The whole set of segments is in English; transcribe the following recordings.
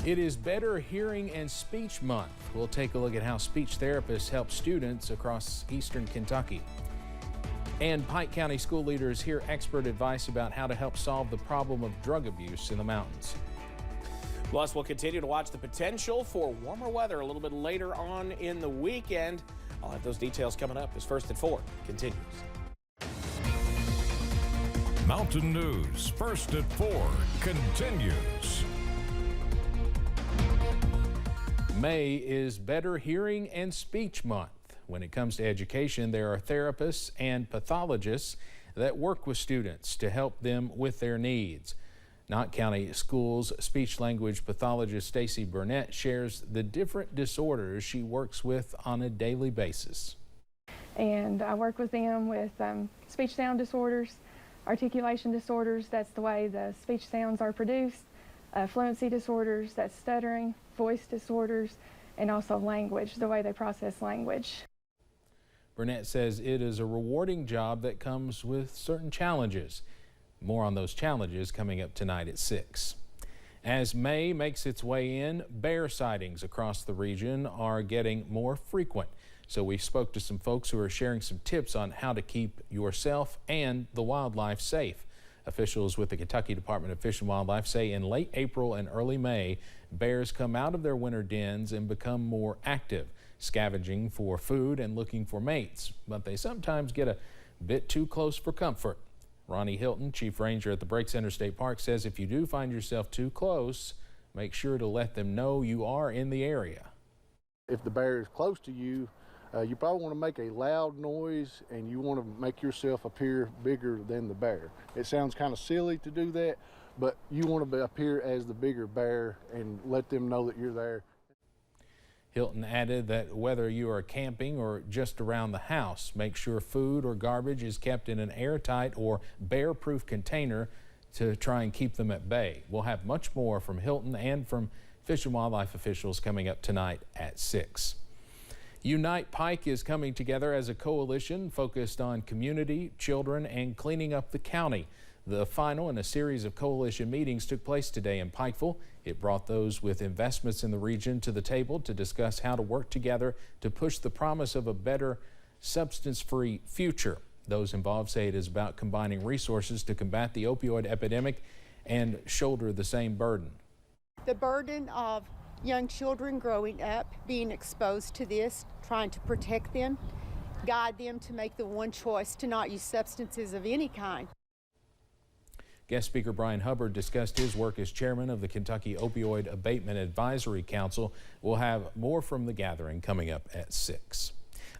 It is Better Hearing and Speech Month. We'll take a look at how speech therapists help students across eastern Kentucky. And Pike County school leaders hear expert advice about how to help solve the problem of drug abuse in the mountains. Plus, we'll continue to watch the potential for warmer weather a little bit later on in the weekend. I'll have those details coming up as First at 4 continues. Mountain News First at 4 continues. May is Better Hearing and Speech Month. When it comes to education, there are therapists and pathologists that work with students to help them with their needs. Knott County Schools speech-language pathologist Stacy Burnett shares the different disorders she works with on a daily basis. And I work with them with speech sound disorders, articulation disorders, that's the way the speech sounds are produced, fluency disorders, that's stuttering, voice disorders, and also language, the way they process language. Burnett says it is a rewarding job that comes with certain challenges. More on those challenges coming up tonight at 6. As May makes its way in, bear sightings across the region are getting more frequent. So we spoke to some folks who are sharing some tips on how to keep yourself and the wildlife safe. Officials with the Kentucky Department of Fish and Wildlife say in late April and early May, bears come out of their winter dens and become more active, scavenging for food and looking for mates. But they sometimes get a bit too close for comfort. Ronnie Hilton, Chief Ranger at the Breaks Interstate Park, says if you do find yourself too close, make sure to let them know you are in the area. If the bear is close to you, you probably want to make a loud noise and you want to make yourself appear bigger than the bear. It sounds kind of silly to do that, but you want to appear as the bigger bear and let them know that you're there. Hilton added that whether you are camping or just around the house, make sure food or garbage is kept in an airtight or bear-proof container to try and keep them at bay. We'll have much more from Hilton and from Fish and Wildlife officials coming up tonight at 6. Unite Pike is coming together as a coalition focused on community, children, and cleaning up the county. The final in a series of coalition meetings took place today in Pikeville. It brought those with investments in the region to the table to discuss how to work together to push the promise of a better substance-free future. Those involved say it is about combining resources to combat the opioid epidemic and shoulder the same burden. The burden of young children growing up, being exposed to this, trying to protect them, guide them to make the one choice to not use substances of any kind. Guest speaker Brian Hubbard discussed his work as chairman of the Kentucky Opioid Abatement Advisory Council. We'll have more from the gathering coming up at 6.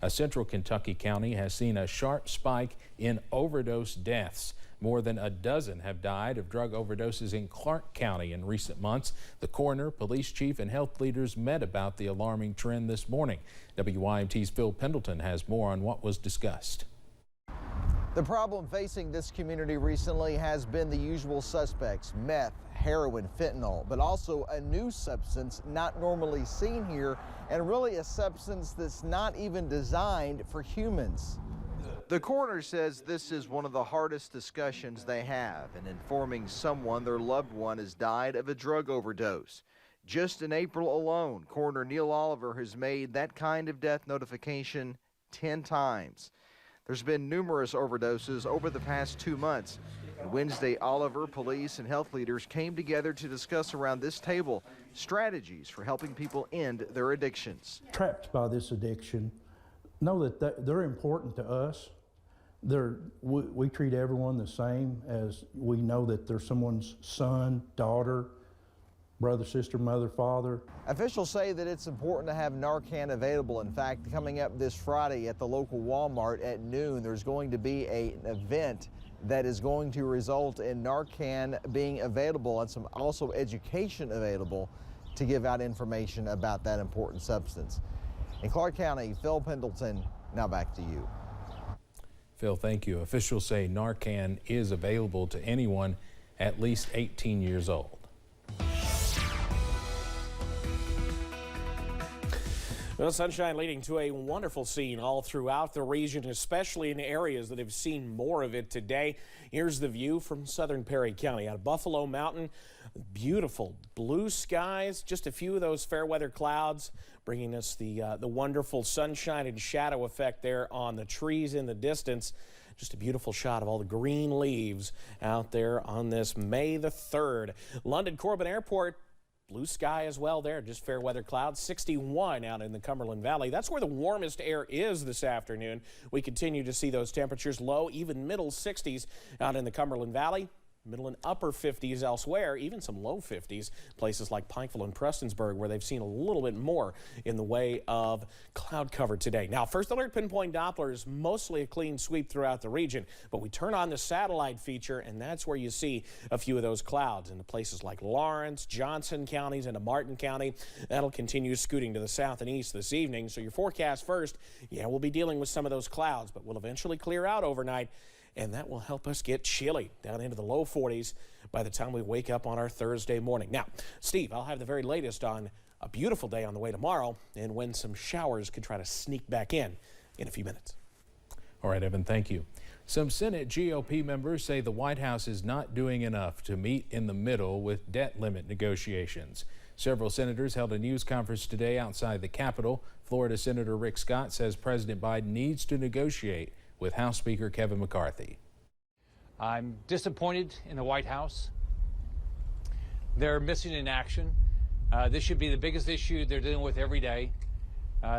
A central Kentucky county has seen a sharp spike in overdose deaths. More than a dozen have died of drug overdoses in Clark County in recent months. The coroner, police chief, and health leaders met about the alarming trend this morning. WYMT's Phil Pendleton has more on what was discussed. The problem facing this community recently has been the usual suspects: meth, heroin, fentanyl, but also a new substance not normally seen here, and really a substance that's not even designed for humans. The coroner says this is one of the hardest discussions they have in informing someone their loved one has died of a drug overdose. Just in April alone, Coroner Neil Oliver has made that kind of death notification 10 times. There's been numerous overdoses over the past 2 months. And Wednesday, Oliver, police, and health leaders came together to discuss around this table strategies for helping people end their addictions. Trapped by this addiction, know that they're important to us. We treat everyone the same, as we know that they're someone's son, daughter, brother, sister, mother, father. Officials say that it's important to have Narcan available. In fact, coming up this Friday at the local Walmart at noon, there's going to be an event that is going to result in Narcan being available and some also education available to give out information about that important substance. In Clark County, Phil Pendleton, now back to you. Phil, thank you. Officials say Narcan is available to anyone at least 18 years old. Well, sunshine leading to a wonderful scene all throughout the region, especially in areas that have seen more of it today. Here's the view from southern Perry County out of Buffalo Mountain. Beautiful blue skies, just a few of those fair weather clouds bringing us the wonderful sunshine and shadow effect there on the trees in the distance. Just a beautiful shot of all the green leaves out there on this May the 3rd. London Corbin Airport, blue sky as well there, just fair weather clouds. 61 out in the Cumberland Valley. That's where the warmest air is this afternoon. We continue to see those temperatures low, even middle 60s out in the Cumberland Valley. Middle and upper 50s elsewhere, even some low 50s, places like Pikeville and Prestonsburg, where they've seen a little bit more in the way of cloud cover today. Now, first alert pinpoint Dopplers, mostly a clean sweep throughout the region, but we turn on the satellite feature, and that's where you see a few of those clouds into places like Lawrence, Johnson counties, into Martin County. That'll continue scooting to the south and east this evening. So your forecast first, yeah, we'll be dealing with some of those clouds, but we'll eventually clear out overnight. And that will help us get chilly down into the low 40s by the time we wake up on our Thursday morning. Now, Steve, I'll have the very latest on a beautiful day on the way tomorrow and when some showers could try to sneak back in a few minutes. All right, Evan, thank you. Some Senate GOP members say the White House is not doing enough to meet in the middle with debt limit negotiations. Several senators held a news conference today outside the Capitol. Florida Senator Rick Scott says President Biden needs to negotiate with House Speaker Kevin McCarthy. I'm disappointed in the White House. They're missing in action. This should be the biggest issue they're dealing with every day.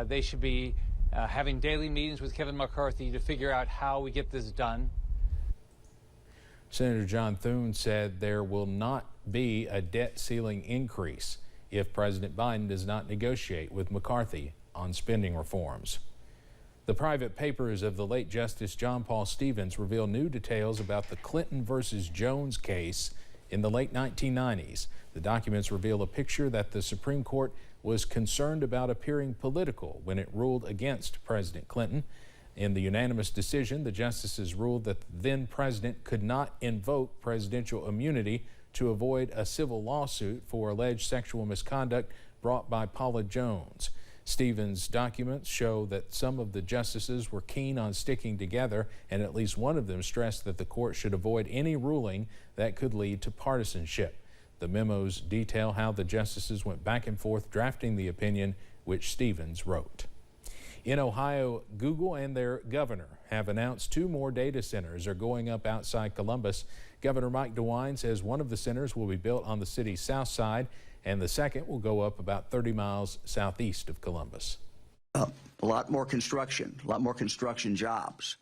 They should be having daily meetings with Kevin McCarthy to figure out how we get this done. Senator John Thune said there will not be a debt ceiling increase if President Biden does not negotiate with McCarthy on spending reforms. The private papers of the late Justice John Paul Stevens reveal new details about the Clinton versus Jones case in the late 1990s. The documents reveal a picture that the Supreme Court was concerned about appearing political when it ruled against President Clinton. In the unanimous decision, the justices ruled that the then president could not invoke presidential immunity to avoid a civil lawsuit for alleged sexual misconduct brought by Paula Jones. Stevens' documents show that some of the justices were keen on sticking together, and at least one of them stressed that the court should avoid any ruling that could lead to partisanship. The memos detail how the justices went back and forth drafting the opinion, which Stevens wrote. In Ohio, Google and their governor have announced 2 more data centers are going up outside Columbus. Governor Mike DeWine says one of the centers will be built on the city's south side, and the second will go up about 30 miles southeast of Columbus. A lot more construction jobs.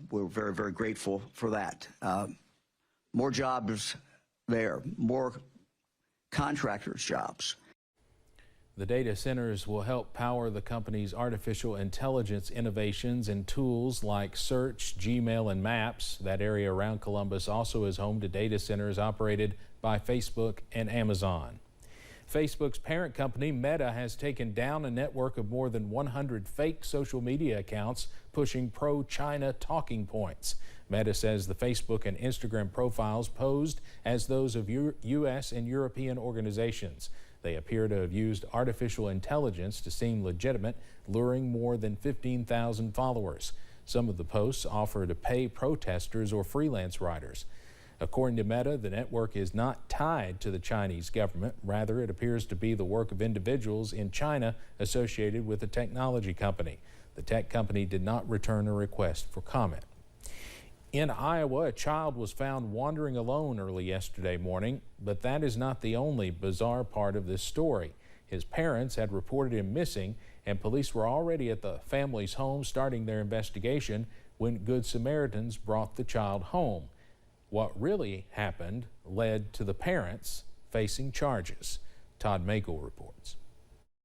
We're very, very grateful for that. More jobs there, more contractors' jobs. The data centers will help power the company's artificial intelligence innovations and tools like Search, Gmail, and Maps. That area around Columbus also is home to data centers operated by Facebook and Amazon. Facebook's parent company, Meta, has taken down a network of more than 100 fake social media accounts pushing pro-China talking points. Meta says the Facebook and Instagram profiles posed as those of U.S. and European organizations. They appear to have used artificial intelligence to seem legitimate, luring more than 15,000 followers. Some of the posts offer to pay protesters or freelance writers. According to Meta, the network is not tied to the Chinese government. Rather, it appears to be the work of individuals in China associated with the technology company. The tech company did not return a request for comment. In Iowa, a child was found wandering alone early yesterday morning, but that is not the only bizarre part of this story. His parents had reported him missing, and police were already at the family's home starting their investigation when Good Samaritans brought the child home. What really happened led to the parents facing charges. Todd Magle reports.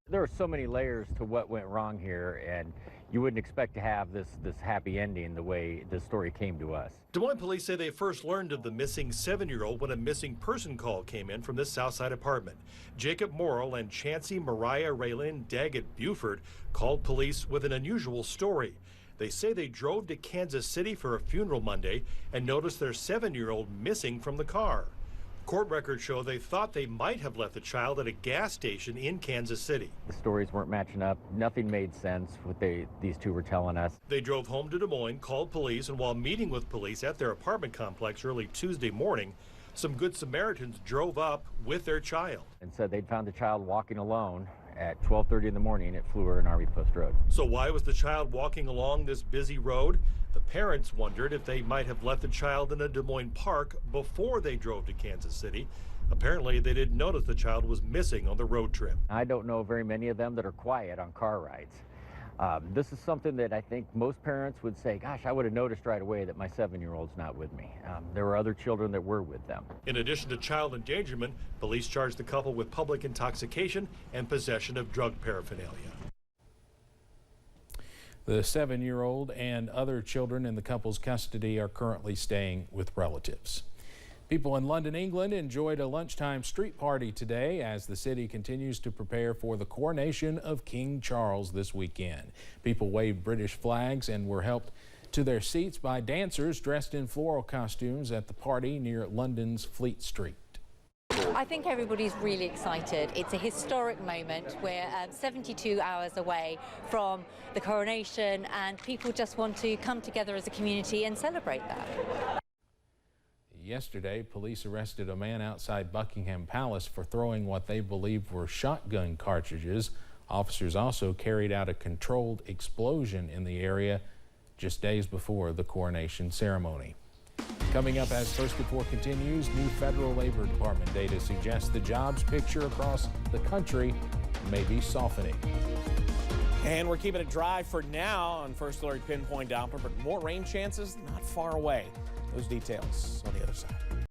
There are so many layers to what went wrong here, and you wouldn't expect to have this happy ending the way this story came to us. Des Moines police say they first learned of the missing 7-year-old when a missing person call came in from this Southside apartment. Jacob Morrill and Chancey Mariah Raylan Daggett Buford called police with an unusual story. They say they drove to Kansas City for a funeral Monday and noticed their 7-year-old missing from the car. Court records show they thought they might have left the child at a gas station in Kansas City. The stories weren't matching up. Nothing made sense what these two were telling us. They drove home to Des Moines, called police, and while meeting with police at their apartment complex early Tuesday morning, some Good Samaritans drove up with their child. And said they'd found the child walking alone at 12:30 in the morning at Fleur and RV Post Road. So why was the child walking along this busy road? The parents wondered if they might have left the child in a Des Moines park before they drove to Kansas City. Apparently, they didn't notice the child was missing on the road trip. I don't know very many of them that are quiet on car rides. This is something that I think most parents would say, gosh, I would have noticed right away that my 7-year-old's not with me. There were other children that were with them. In addition to child endangerment, police charged the couple with public intoxication and possession of drug paraphernalia. The 7-year-old and other children in the couple's custody are currently staying with relatives. People in London, England enjoyed a lunchtime street party today as the city continues to prepare for the coronation of King Charles this weekend. People waved British flags and were helped to their seats by dancers dressed in floral costumes at the party near London's Fleet Street. I think everybody's really excited. It's a historic moment. We're 72 hours away from the coronation, and people just want to come together as a community and celebrate that. Yesterday, police arrested a man outside Buckingham Palace for throwing what they believed were shotgun cartridges. Officers also carried out a controlled explosion in the area just days before the coronation ceremony. Coming up as First at 4 continues, new federal Labor Department data suggests the jobs picture across the country may be softening. And we're keeping it dry for now on First Alert Pinpoint Doppler, but more rain chances not far away. Those details on the other side.